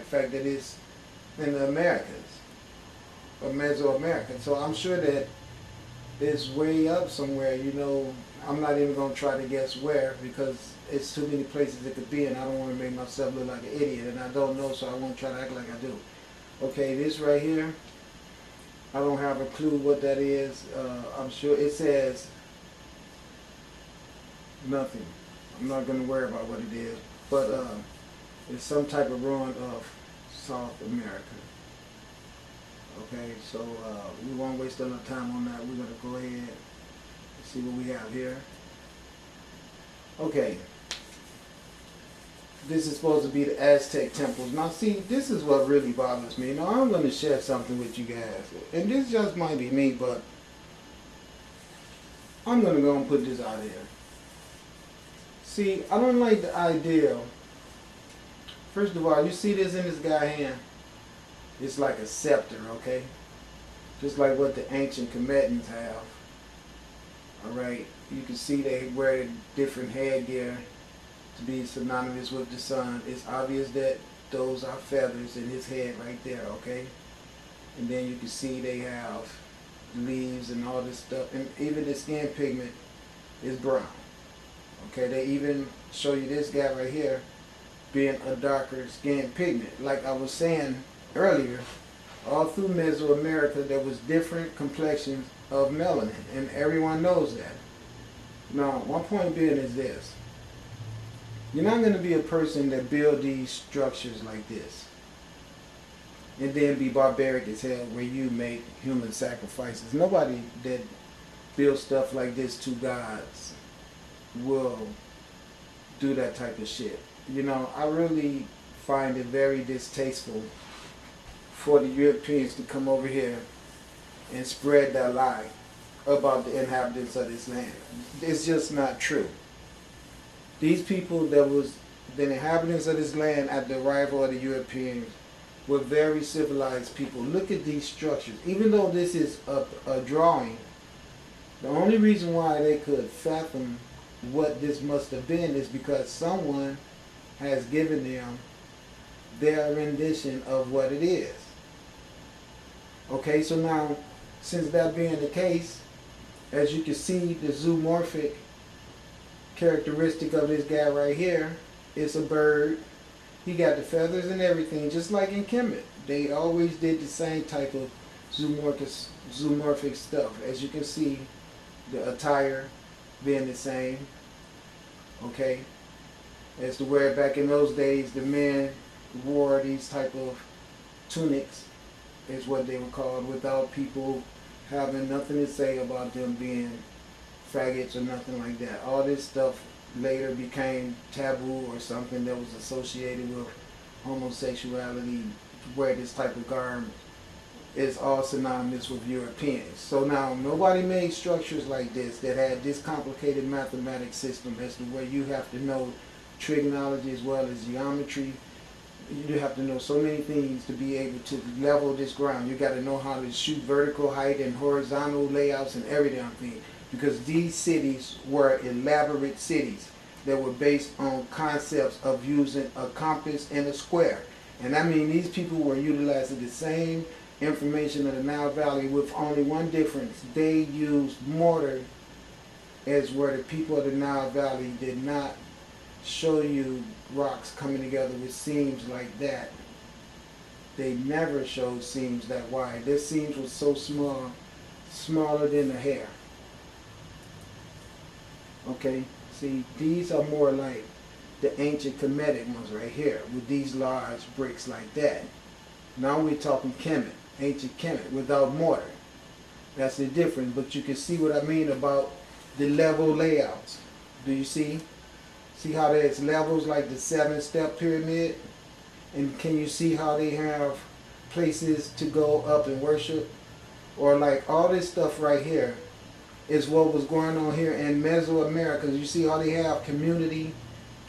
fact that it's in the Americas, or Mesoamerica. So I'm sure that it's way up somewhere, you know. I'm not even going to try to guess where, because it's too many places it could be, and I don't want to make myself look like an idiot, and I don't know, so I won't try to act like I do. Okay, this right here, I don't have a clue what that is. I'm sure it says nothing. I'm not going to worry about what it is, but it's some type of ruin of South America. Okay, so we won't waste enough time on that. We're going to go ahead and see what we have here. Okay, this is supposed to be the Aztec temples. Now see, this is what really bothers me. Now I'm going to share something with you guys, and this just might be me, but I'm going to go and put this out here. See, I don't like the idea. First of all, you see this in this guy's hand? It's like a scepter, okay? Just like what the ancient Comedians have. Alright, you can see they wear different headgear to be synonymous with the sun. It's obvious that those are feathers in his head right there, okay? And then you can see they have leaves and all this stuff. And even the skin pigment is brown. Okay, they even show you this guy right here being a darker skin pigment. Like I was saying earlier, all through Mesoamerica there was different complexions of melanin, and everyone knows that. Now, my point being is this. You're not going to be a person that build these structures like this and then be barbaric as hell where you make human sacrifices. Nobody that builds stuff like this to gods will do that type of shit. You know, I really find it very distasteful for the Europeans to come over here and spread that lie about the inhabitants of this land. It's just not true. These people that was the inhabitants of this land at the arrival of the Europeans were very civilized people. Look at these structures. Even though this is a drawing, the only reason why they could fathom what this must have been is because someone has given them their rendition of what it is. Okay, so now, since that being the case, as you can see, the zoomorphic characteristic of this guy right here, it's a bird. He got the feathers and everything, just like in Kemet. They always did the same type of zoomorphic stuff. As you can see, the attire being the same. Okay, as to where back in those days the men wore these type of tunics, is what they were called, without people having nothing to say about them being faggots or nothing like that. All this stuff later became taboo or something that was associated with homosexuality, wear this type of garment. Is all synonymous with Europeans. So now nobody made structures like this that had this complicated mathematics system as to where you have to know trigonometry as well as geometry. You have to know so many things to be able to level this ground. You got to know how to shoot vertical height and horizontal layouts and every damn thing, because these cities were elaborate cities that were based on concepts of using a compass and a square. And I mean, these people were utilizing the same information of the Nile Valley with only one difference. They used mortar, as where the people of the Nile Valley did not show you rocks coming together with seams like that. They never showed seams that wide. Their seams were so small, smaller than a hair. Okay, see, these are more like the ancient Kemetic ones right here, with these large bricks like that. Now we're talking Kemet, ancient Kemet, without mortar. That's the difference, but you can see what I mean about the level layouts. Do you see? See how there's levels like the 7-step pyramid? And can you see how they have places to go up and worship? Or like all this stuff right here is what was going on here in Mesoamerica. You see how they have community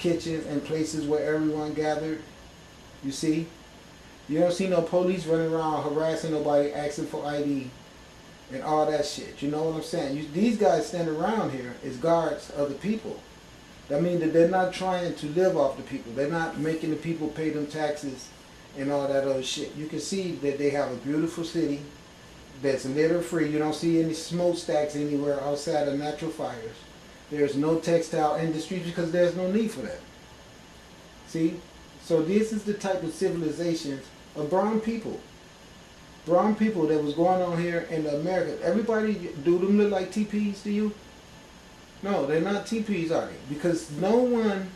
kitchens and places where everyone gathered? You see? You don't see no police running around harassing nobody, asking for ID and all that shit. You know what I'm saying? These guys standing around here is guards of the people. That means that they're not trying to live off the people. They're not making the people pay them taxes and all that other shit. You can see that they have a beautiful city that's litter free. You don't see any smokestacks anywhere outside of natural fires. There's no textile industry because there's no need for that. See? So this is the type of civilizations of brown people. Brown people that was going on here in America. Everybody, do them look like TPs to you? No, they're not TPs, are they? Because no one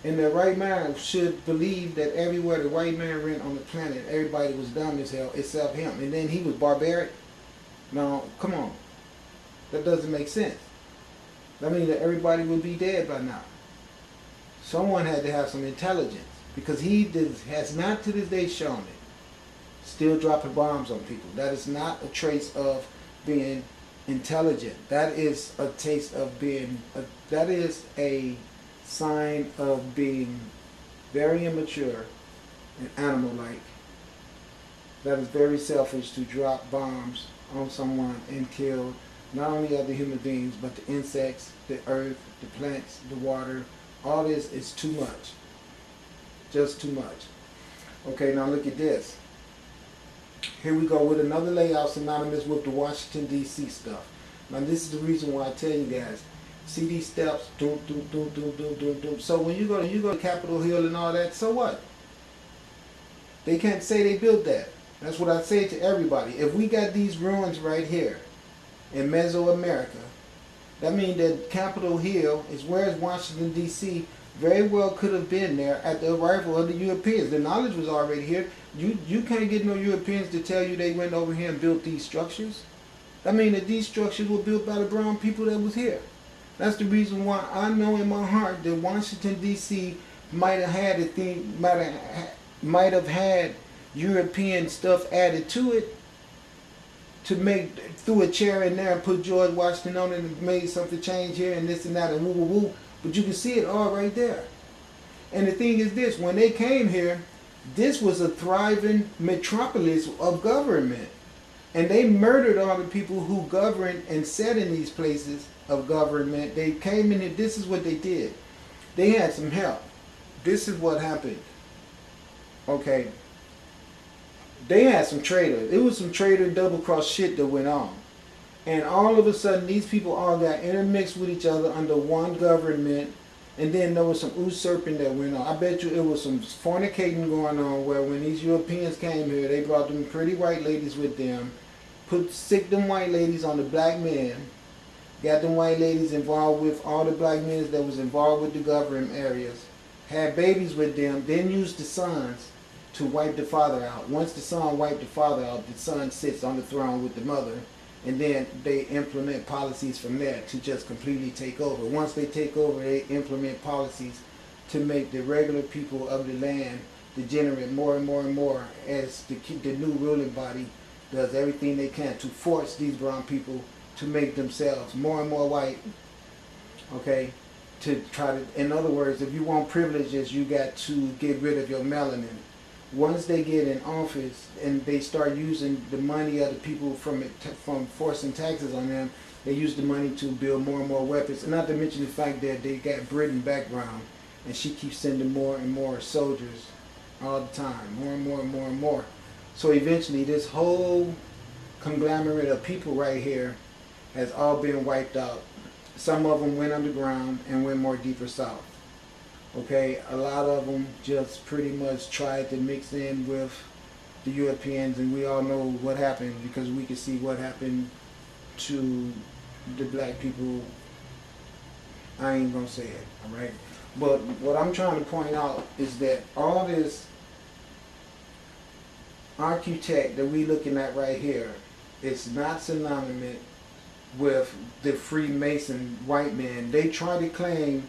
in their right mind should believe that everywhere the white man went on the planet, everybody was dumb as hell except him. And then he was barbaric? No, come on. That doesn't make sense. That means that everybody would be dead by now. Someone had to have some intelligence, because he has not to this day shown it. Still dropping bombs on people. That is not a trace of being intelligent. That is a taste of being, that is a sign of being very immature and animal-like. That is very selfish to drop bombs on someone and kill not only other human beings, but the insects, the earth, the plants, the water. All this is too much. Just too much. Okay, now look at this. Here we go with another layout synonymous with the Washington, D.C. stuff. Now this is the reason why I tell you guys, see these steps, doom, doom, doom, doom, doom, doom, doom. So when you go to Capitol Hill and all that, so what? They can't say they built that. That's what I say to everybody. If we got these ruins right here in Mesoamerica, that means that Capitol Hill is where is Washington, D.C. very well could have been there at the arrival of the Europeans. The knowledge was already here. You can't get no Europeans to tell you they went over here and built these structures. I mean that these structures were built by the brown people that was here. That's the reason why I know in my heart that Washington, D.C. might have had a thing, might have had European stuff added to it to make, threw a chair in there and put George Washington on it and made something change here and this and that and woo woo woo. But you can see it all right there. And the thing is this, when they came here, this was a thriving metropolis of government. And they murdered all the people who governed and sat in these places of government. They came in here, this is what they did. They had some help. This is what happened. Okay. They had some traitors. It was some traitor double-cross shit that went on. And all of a sudden, these people all got intermixed with each other under one government. And then there was some usurping that went on. I bet you it was some fornicating going on where when these Europeans came here, they brought them pretty white ladies with them, sick them white ladies on the black men, got them white ladies involved with all the black men that was involved with the government areas, had babies with them, then used the sons to wipe the father out. Once the son wiped the father out, the son sits on the throne with the mother. And then they implement policies from there to just completely take over. Once they take over, they implement policies to make the regular people of the land degenerate more and more and more as the new ruling body does everything they can to force these brown people to make themselves more and more white. Okay? To try to, in other words, if you want privileges, you got to get rid of your melanin. Once they get in office and they start using the money of the people from forcing taxes on them, they use the money to build more and more weapons. And not to mention the fact that they got Britain background, and she keeps sending more and more soldiers all the time, more and more and more and more. So eventually this whole conglomerate of people right here has all been wiped out. Some of them went underground and went more deeper south. Okay, a lot of them just pretty much tried to mix in with the Europeans, and we all know what happened because we can see what happened to the black people. I ain't gonna say it, all right? But what I'm trying to point out is that all this architect that we looking at right here is not synonymous with the Freemason white men. They try to claim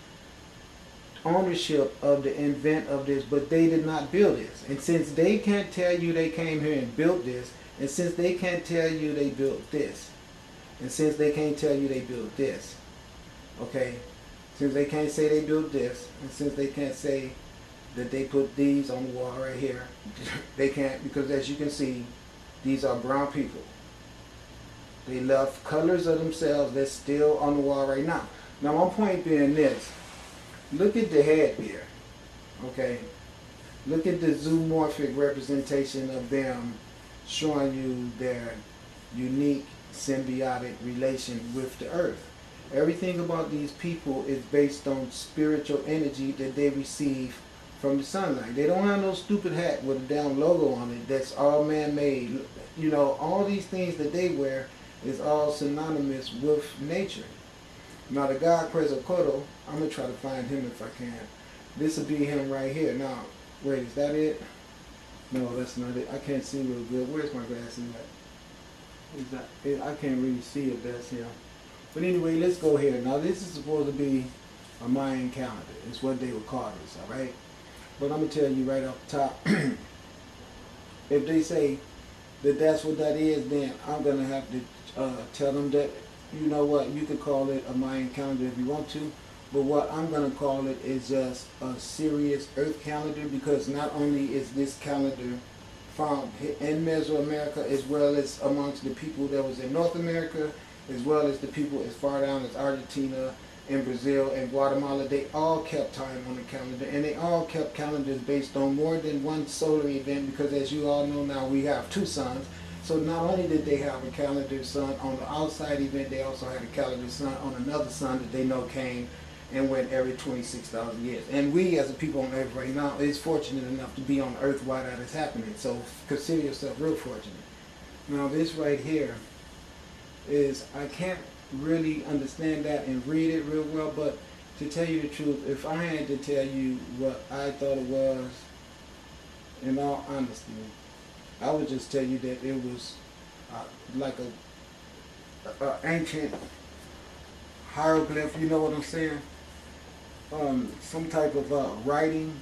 ownership of the invent of this, but they did not build this. And since they can't tell you they came here and built this, and since they can't tell you they built this, and since they can't tell you they built this, okay, since they can't say they built this, and since they can't say that they put these on the wall right here, they can't, because as you can see, these are brown people. They left colors of themselves that's still on the wall right now. Now my point being this, look at the head here, okay? Look at the zoomorphic representation of them showing you their unique symbiotic relation with the earth. Everything about these people is based on spiritual energy that they receive from the sunlight. They don't have no stupid hat with a damn logo on it that's all man-made. You know, all these things that they wear is all synonymous with nature. Now the god Quetzalcoatl, I'm going to try to find him if I can. This will be him right here. Now, wait, is that it? No, that's not it. I can't see real good. Where's my glasses at? Is that, I can't really see if that's him. But anyway, let's go here. Now this is supposed to be a Mayan calendar. It's what they would call this, alright? But I'm going to tell you right off the top, if they say that that's what that is, then I'm going to have to tell them that, you know what, you could call it a Mayan calendar if you want to, but what I'm going to call it is just a serious earth calendar, because not only is this calendar found in Mesoamerica as well as amongst the people that was in North America, as well as the people as far down as Argentina and Brazil and Guatemala. They all kept time on the calendar, and they all kept calendars based on more than one solar event, because as you all know now, we have two suns. So not only did they have a calendar sun on the outside event, they also had a calendar sun on another sun that they know came and went every 26,000 years. And we as a people on earth right now is fortunate enough to be on earth while that is happening. So consider yourself real fortunate. Now this right here is, I can't really understand that and read it real well, but to tell you the truth, if I had to tell you what I thought it was, in all honesty, I would just tell you that it was like a ancient hieroglyph, you know what I'm saying? Some type of writing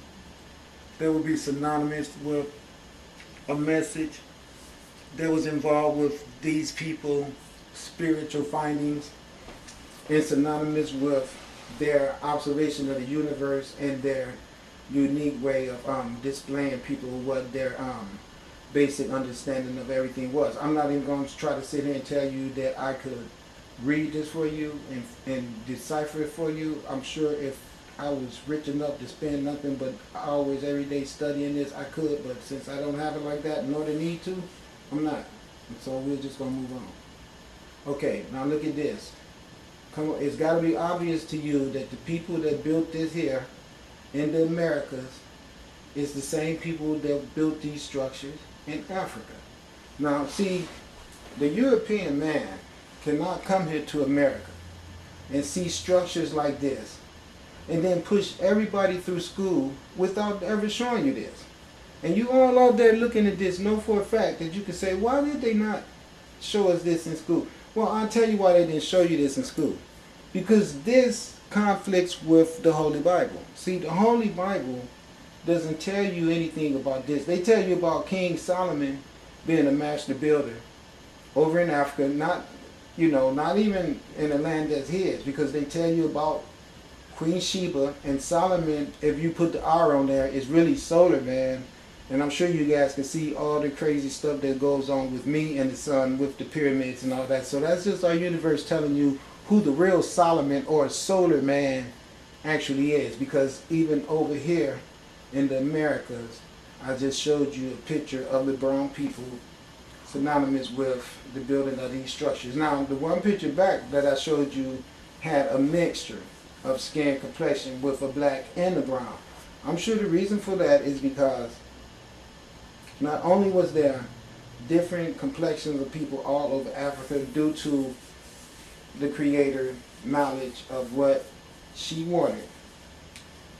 that would be synonymous with a message that was involved with these people, spiritual findings, and synonymous with their observation of the universe and their unique way of displaying people what their basic understanding of everything was. I'm not even going to try to sit here and tell you that I could read this for you and decipher it for you. I'm sure if I was rich enough to spend nothing but hours every day studying this, I could, but since I don't have it like that, nor the need to, I'm not. And so we're just going to move on. Okay, now look at this. Come on, it's got to be obvious to you that the people that built this here in the Americas is the same people that built these structures in Africa. Now, see, the European man cannot come here to America and see structures like this and then push everybody through school without ever showing you this. And you all out there looking at this know for a fact that you can say, why did they not show us this in school? Well, I'll tell you why they didn't show you this in school. Because this conflicts with the Holy Bible. See, the Holy Bible doesn't tell you anything about this. They tell you about King Solomon being a master builder over in Africa, not even in a land that's his, because they tell you about Queen Sheba and Solomon. If you put the R on there, it's really solar, man. And I'm sure you guys can see all the crazy stuff that goes on with me and the sun, with the pyramids and all that. So that's just our universe telling you who the real Solomon or solar man actually is. Because even over here in the Americas, I just showed you a picture of the brown people synonymous with the building of these structures. Now, the one picture back that I showed you had a mixture of skin complexion with a black and a brown. I'm sure the reason for that is because not only was there different complexions of people all over Africa due to the Creator knowledge of what she wanted,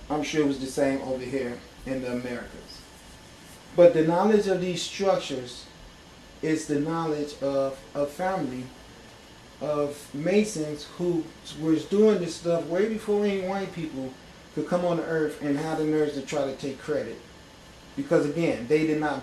I'm sure it was the same over here in the Americas. But the knowledge of these structures is the knowledge of a family of Masons who was doing this stuff way before any white people could come on the earth and have the nerves to try to take credit. Because again, they did not